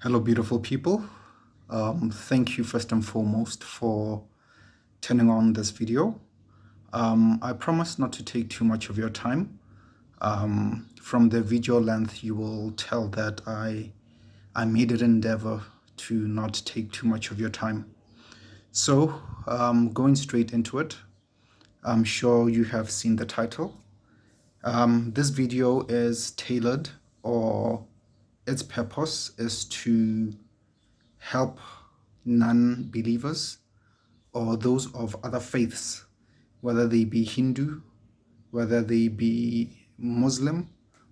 Hello, beautiful people. Thank you first and foremost for turning on this video. I promise not to take too much of your time. From the video length, you will tell that I made an endeavor to not take too much of your time. So, going straight into it, I'm sure you have seen the title. This video is tailored, or its purpose is to help non-believers or those of other faiths, whether they be Hindu, whether they be Muslim,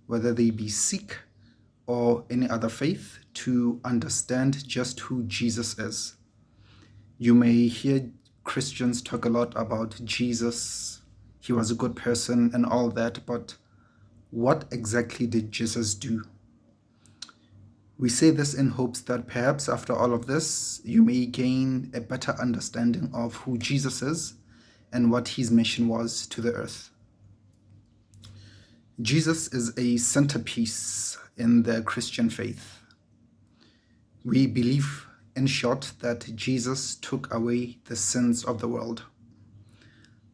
whether they be Sikh or any other faith, to understand just who Jesus is. You may hear Christians talk a lot about Jesus, he was a good person and all that, but what exactly did Jesus do? We say this in hopes that perhaps after all of this, you may gain a better understanding of who Jesus is and what his mission was to the earth. Jesus is a centerpiece in the Christian faith. We believe, in short, that Jesus took away the sins of the world.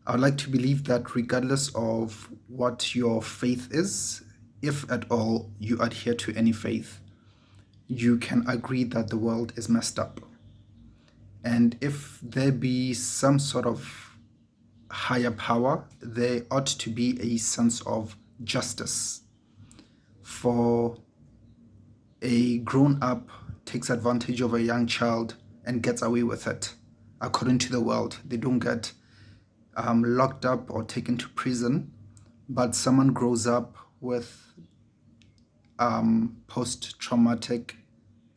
I would like to believe that regardless of what your faith is, if at all you adhere to any faith, you can agree that the world is messed up. And if there be some sort of higher power, there ought to be a sense of justice. For a grown-up takes advantage of a young child and gets away with it, according to the world, they don't get locked up or taken to prison, but someone grows up with post-traumatic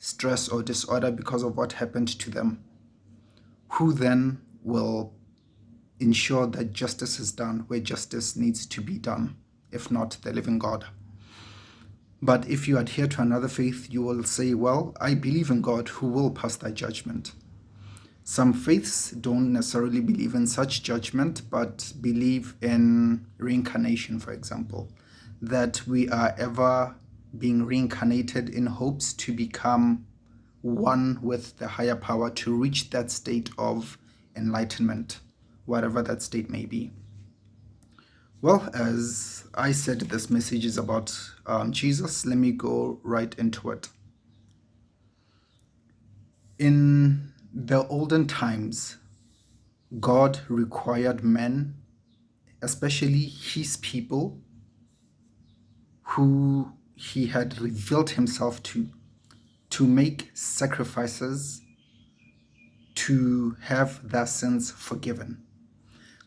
stress or disorder because of what happened to them. Who then will ensure that justice is done where justice needs to be done, if not the living God? But if you adhere to another faith, you will say, well, I believe in God who will pass that judgment. Some faiths don't necessarily believe in such judgment, but believe in reincarnation, for example, that we are ever being reincarnated in hopes to become one with the higher power, to reach that state of enlightenment, whatever that state may be. Well, as I said, this message is about Jesus. Let me go right into it. In the olden times, God required men, especially his people, who he had revealed himself to make sacrifices to have their sins forgiven.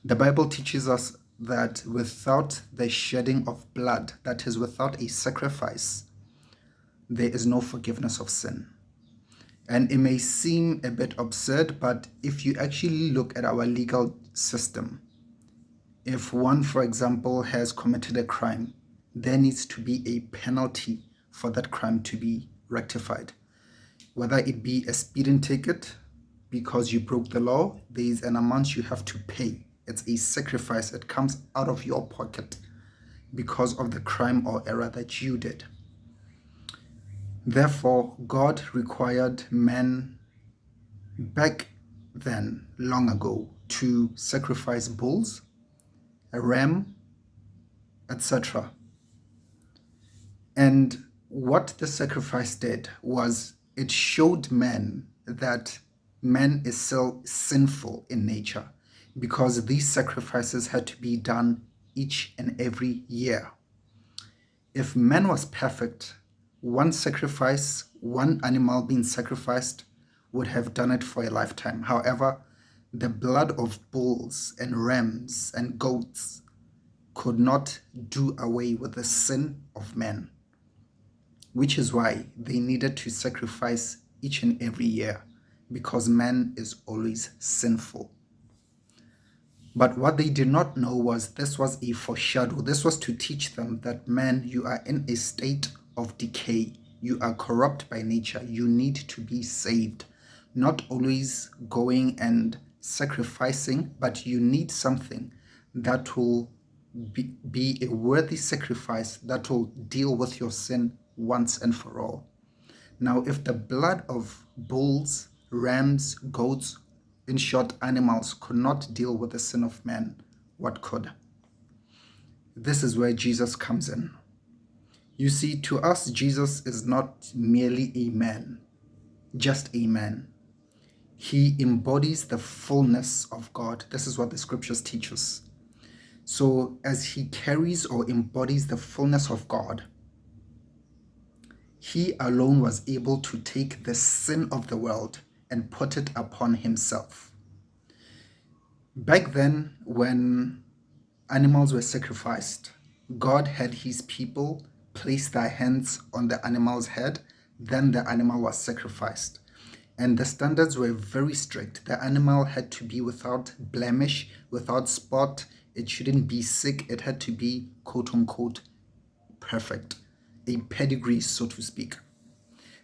The Bible teaches us that without the shedding of blood, that is, without a sacrifice, there is no forgiveness of sin. And it may seem a bit absurd, but if you actually look at our legal system, if one, for example, has committed a crime, there needs to be a penalty for that crime to be rectified. Whether it be a speeding ticket because you broke the law, there is an amount you have to pay. It's a sacrifice. It comes out of your pocket because of the crime or error that you did. Therefore, God required men back then, long ago, to sacrifice bulls, a ram, etc. And what the sacrifice did was it showed men that man is still sinful in nature, because these sacrifices had to be done each and every year. If man was perfect, one sacrifice, one animal being sacrificed, would have done it for a lifetime. However, the blood of bulls and rams and goats could not do away with the sin of man, which is why they needed to sacrifice each and every year, because man is always sinful. But what they did not know was this was a foreshadow. This was to teach them that, man, you are in a state of decay. You are corrupt by nature. You need to be saved. Not always going and sacrificing, but you need something that will be a worthy sacrifice that will deal with your sin once and for all. Now, if the blood of bulls, rams, goats, in short, animals, could not deal with the sin of man, what could? This is where Jesus comes in. You see, to us, Jesus is not merely a man, just a man. He embodies the fullness of God. This is what the scriptures teach us. So as he carries or embodies the fullness of God, he alone was able to take the sin of the world and put it upon himself. Back then, when animals were sacrificed, God had his people place their hands on the animal's head, then the animal was sacrificed. And the standards were very strict. The animal had to be without blemish, without spot. It shouldn't be sick. It had to be, quote unquote, perfect. A pedigree, so to speak.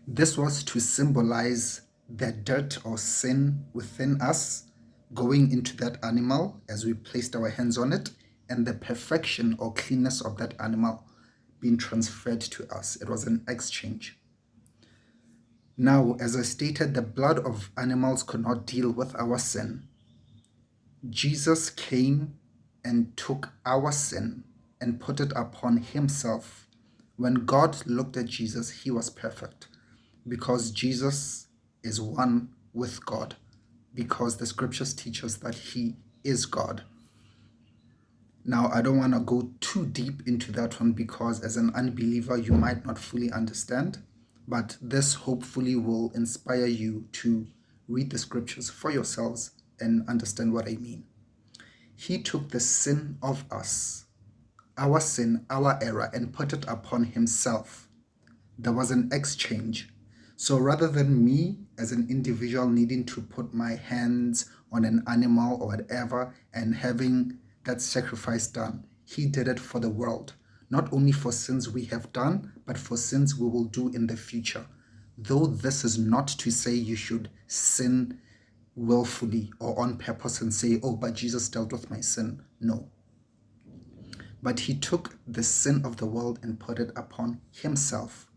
This was to symbolize the dirt or sin within us going into that animal as we placed our hands on it, and the perfection or cleanness of that animal being transferred to us. It was an exchange. Now, as I stated, the blood of animals could not deal with our sin. Jesus came and took our sin and put it upon himself. When God looked at Jesus, he was perfect because Jesus is one with God, because the scriptures teach us that he is God. Now, I don't want to go too deep into that one because as an unbeliever, you might not fully understand, but this hopefully will inspire you to read the scriptures for yourselves and understand what I mean. He took the sin of us, our sin, our error, and put it upon himself. There was an exchange. So rather than me as an individual needing to put my hands on an animal or whatever and having that sacrifice done, he did it for the world, not only for sins we have done, but for sins we will do in the future. Though this is not to say you should sin willfully or on purpose and say, oh, but Jesus dealt with my sin. No. But he took the sin of the world and put it upon himself,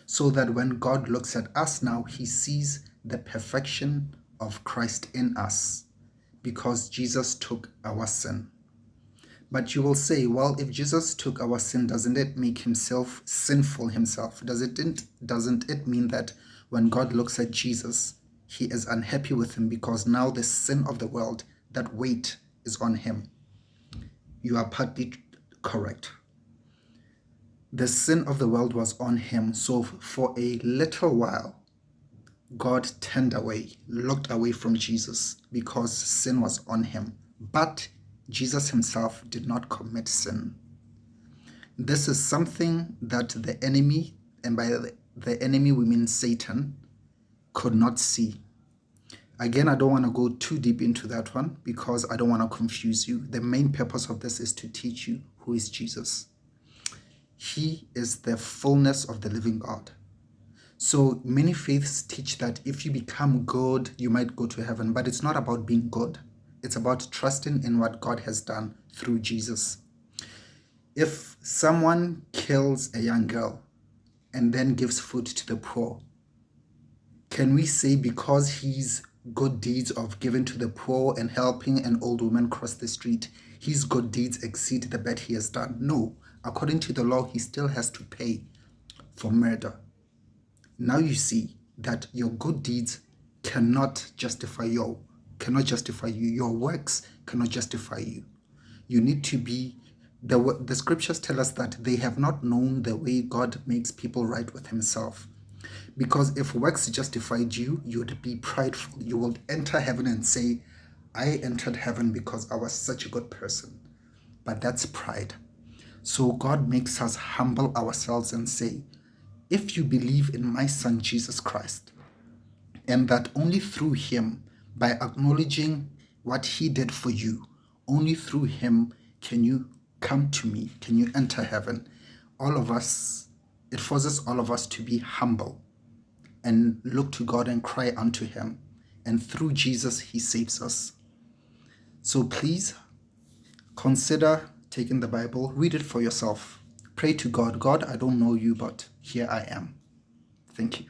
so that when God looks at us now, he sees the perfection of Christ in us, because Jesus took our sin. But you will say, well, if Jesus took our sin, doesn't it make himself sinful himself? Doesn't it mean that when God looks at Jesus, he is unhappy with him because now the sin of the world, that weight is on him? You are partly correct. The sin of the world was on him. So for a little while, God turned away, looked away from Jesus because sin was on him. But Jesus himself did not commit sin. This is something that the enemy, and by the enemy we mean Satan, could not see. Again, I don't want to go too deep into that one because I don't want to confuse you. The main purpose of this is to teach you who is Jesus. He is the fullness of the living God. So many faiths teach that if you become good, you might go to heaven, but it's not about being good. It's about trusting in what God has done through Jesus. If someone kills a young girl and then gives food to the poor, can we say because his good deeds of giving to the poor and helping an old woman cross the street, his good deeds exceed the bad he has done? No. According to the law, he still has to pay for murder. Now you see that your good deeds cannot justify you. Your works cannot justify you. You need to be, the scriptures tell us that they have not known the way God makes people right with himself. Because if works justified you, you would be prideful. You would enter heaven and say, I entered heaven because I was such a good person. But that's pride. So God makes us humble ourselves and say, if you believe in my son Jesus Christ, and that only through him, by acknowledging what he did for you, only through him can you come to me, can you enter heaven. All of us, it forces all of us to be humble and look to God and cry unto him. And through Jesus, he saves us. So please consider taking the Bible, read it for yourself. Pray to God. God, I don't know you, but here I am. Thank you.